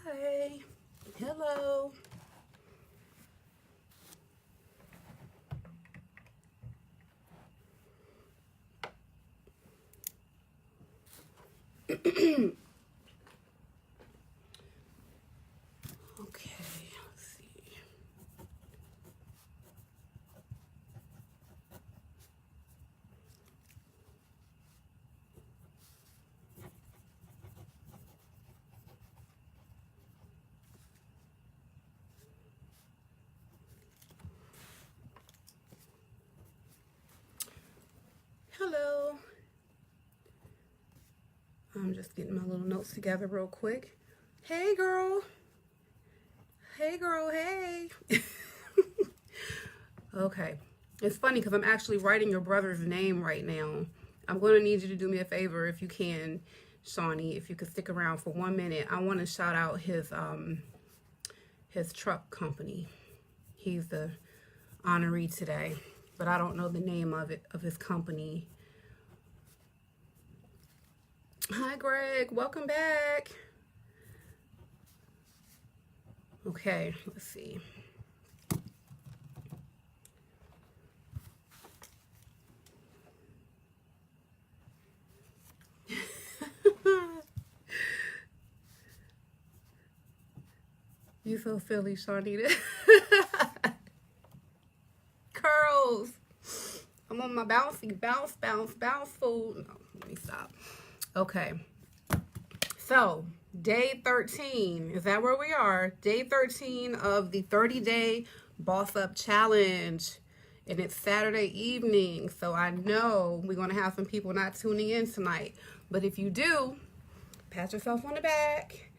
Hi. Hello. Okay, let's see. Hello. I'm just getting my little notes together real quick. Hey, girl. Hey, girl. Hey. Okay. It's funny because I'm actually writing your brother's name right now. I'm going to need you to do me a favor if you can, Shawnee, if you could stick around for 1 minute. I want to shout out his truck company. He's the honoree today, but I don't know the name of his company. Hi, Greg. Welcome back. Okay, let's see. You so silly, Shawnita. Curls. I'm on my bouncy bounce food. No, let me stop. Okay. So, day 13. Is that where we are? Day 13 of the 30-day Boss Up Challenge. And it's Saturday evening. So I know we're going to have some people not tuning in tonight. But if you do, pat yourself on the back,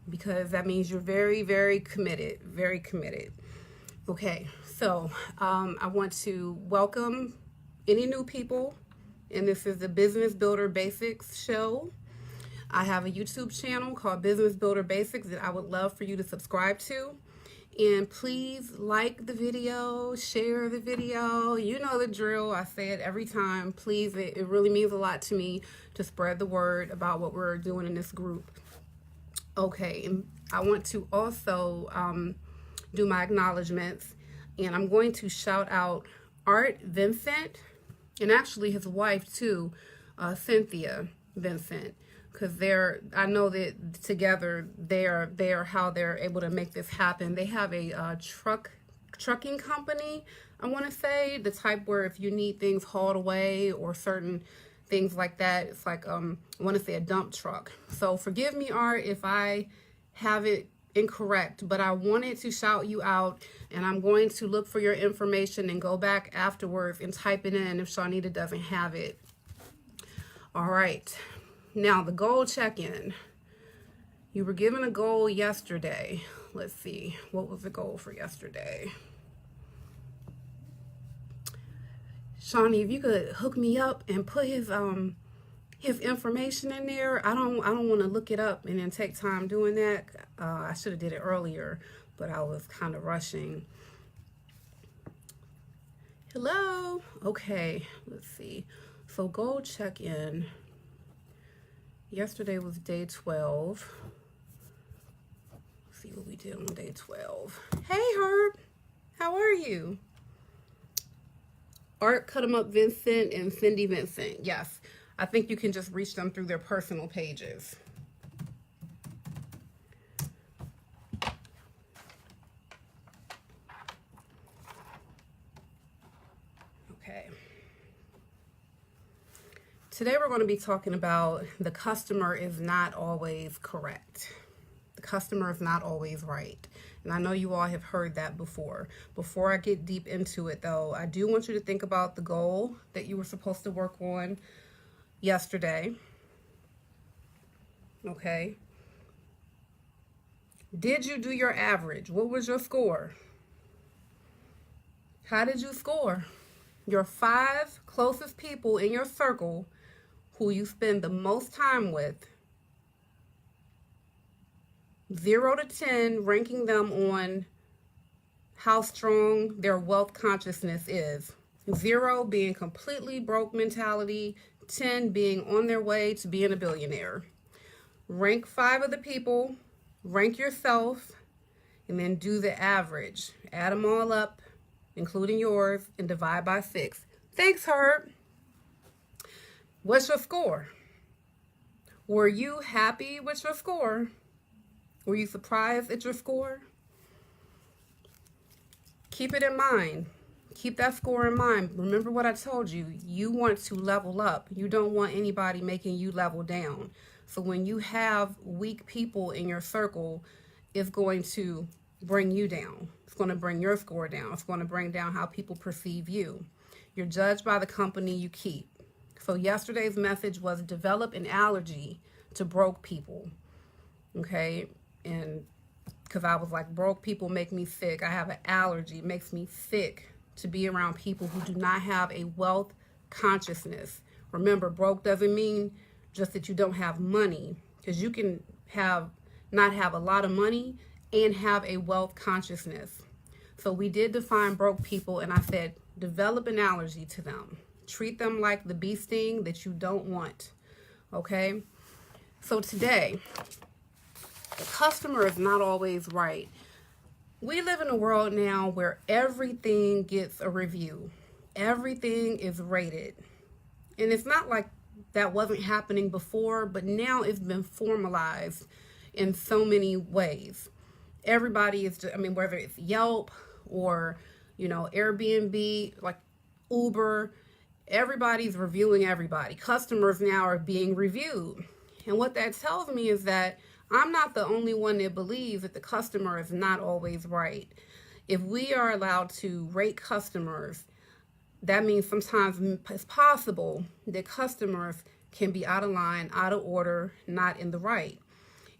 because that means you're very, very committed. Very committed. Okay, so I want to welcome any new people, and this is the Business Builder Basics show. I have a YouTube channel called Business Builder Basics that I would love for you to subscribe to. And please like the video, share the video. You know the drill. I say it every time. Please, it really means a lot to me to spread the word about what we're doing in this group. Okay, and I want to also do my acknowledgments, and I'm going to shout out Art Vincent, and actually his wife too, Cynthia Vincent, because I know that together they're how they're able to make this happen. They have a trucking company, I want to say, the type where if you need things hauled away or certain things like that, it's like I want to say a dump truck. So forgive me, Art, if I have it incorrect, but I wanted to shout you out, and I'm going to look for your information and go back afterwards and type it in if Shawnita doesn't have it. All right, now the goal check-in. You were given a goal yesterday. Let's see, what was the goal for yesterday? Shawnee, if you could hook me up and put his information in there. I don't want to look it up and then take time doing that. I should have did it earlier, but I was kind of rushing. Hello. Okay, let's see. So goal check-in. Yesterday was day 12. Let's see what we did on day 12. Hey, Herb. How are you? Art Cut 'em Up Vincent and Cindy Vincent. Yes, I think you can just reach them through their personal pages. Okay. Today we're going to be talking about the customer is not always correct. The customer is not always right. And I know you all have heard that before. Before I get deep into it, though, I do want you to think about the goal that you were supposed to work on yesterday. Okay. Did you do your average? What was your score? How did you score? Your 5 closest people in your circle who you spend the most time with, 0 to 10, ranking them on how strong their wealth consciousness is. 0 being completely broke mentality, 10 being on their way to being a billionaire. Rank 5 of the people rank yourself, and then do the average. Add them all up, including yours, and divide by 6. Thanks, Herb. What's your score? Were you happy with your score? Were you surprised at your score? Keep it in mind. Keep that score in mind. Remember what I told you. You want to level up. You don't want anybody making you level down. So when you have weak people in your circle, it's going to bring you down. It's going to bring your score down. It's going to bring down how people perceive you. You're judged by the company you keep. So yesterday's message was develop an allergy to broke people. Okay? And because I was like, broke people make me sick. I have an allergy. It makes me sick to be around people who do not have a wealth consciousness. Remember, broke doesn't mean just that you don't have money, because you can not have a lot of money and have a wealth consciousness. So we did define broke people, and I said develop an allergy to them. Treat them like the bee sting that you don't want. Okay? So today, the customer is not always right. We live in a world now where everything gets a review. Everything is rated. And it's not like that wasn't happening before, but now it's been formalized in so many ways. Everybody is, whether it's Yelp or, Airbnb, like Uber, everybody's reviewing everybody. Customers now are being reviewed. And what that tells me is that I'm not the only one that believes that the customer is not always right. If we are allowed to rate customers, that means sometimes it's possible that customers can be out of line, out of order, not in the right.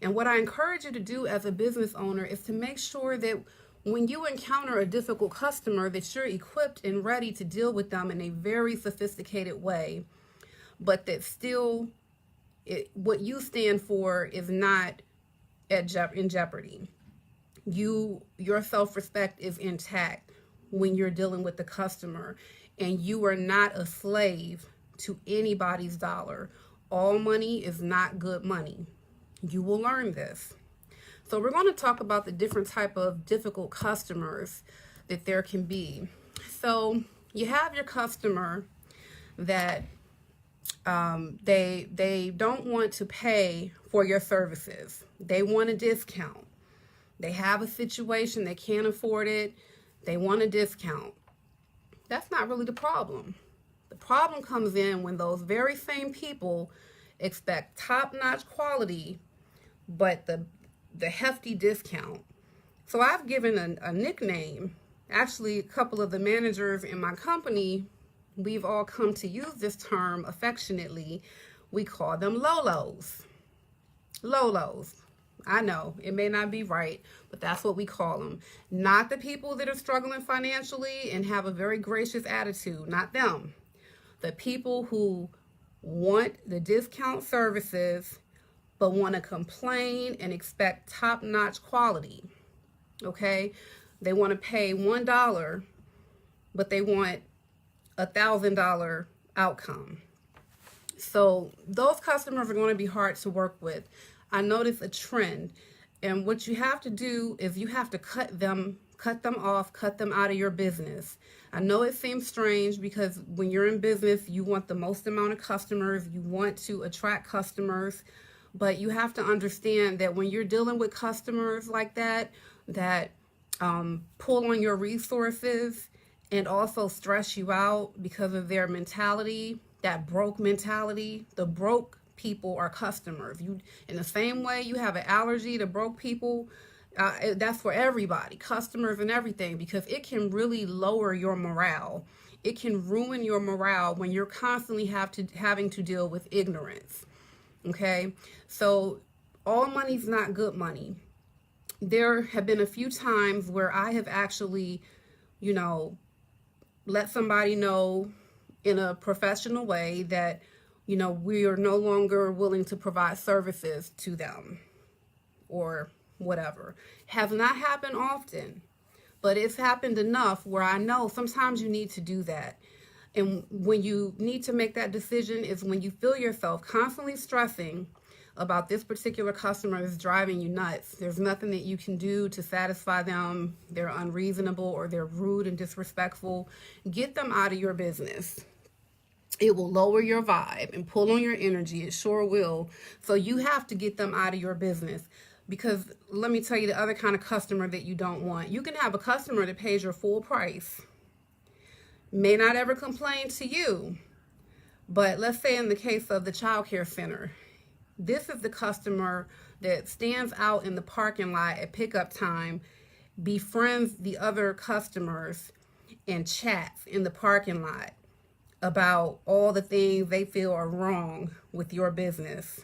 And what I encourage you to do as a business owner is to make sure that when you encounter a difficult customer, that you're equipped and ready to deal with them in a very sophisticated way, but that still what you stand for is not in jeopardy. Your self-respect is intact when you're dealing with the customer, and you are not a slave to anybody's dollar. All money is not good money. You will learn this. So we're going to talk about the different type of difficult customers that there can be. So you have your customer that they don't want to pay for your services. They want a discount. They have a situation, they can't afford it, they want a discount. That's not really the problem. The problem comes in when those very same people expect top-notch quality, but the hefty discount. So I've given a nickname. Actually, a couple of the managers in my company, we've all come to use this term affectionately. We call them Lolos. Lolos. I know it may not be right, but that's what we call them. Not the people that are struggling financially and have a very gracious attitude, not them. The people who want the discount services but want to complain and expect top-notch quality. Okay? They want to pay $1, but they want $1,000 outcome. So those customers are going to be hard to work with. I noticed a trend, and what you have to do is you have to cut them off, cut them out of your business. I know it seems strange because when you're in business, you want the most amount of customers, you want to attract customers, but you have to understand that when you're dealing with customers like that pull on your resources and also stress you out because of their mentality, that broke mentality. The broke people are customers. You, in the same way you have an allergy to broke people, that's for everybody, customers and everything, because it can really lower your morale. It can ruin your morale when you're constantly having to deal with ignorance. Okay, so all money's not good money. There have been a few times where I have actually, let somebody know in a professional way that, we are no longer willing to provide services to them or whatever. Has not happened often, but it's happened enough where I know sometimes you need to do that. And when you need to make that decision is when you feel yourself constantly stressing about this particular customer is driving you nuts. There's nothing that you can do to satisfy them. They're unreasonable or they're rude and disrespectful. Get them out of your business. It will lower your vibe and pull on your energy. It sure will. So you have to get them out of your business. Because let me tell you the other kind of customer that you don't want. You can have a customer that pays your full price, may not ever complain to you. But let's say in the case of the child care center, this is the customer that stands out in the parking lot at pickup time, befriends the other customers, and chats in the parking lot about all the things they feel are wrong with your business.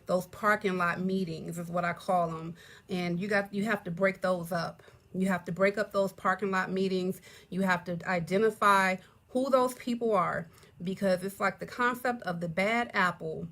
Those parking lot meetings is what I call them. And you have to break those up. You have to break up those parking lot meetings. You have to identify who those people are, because it's like the concept of the bad apple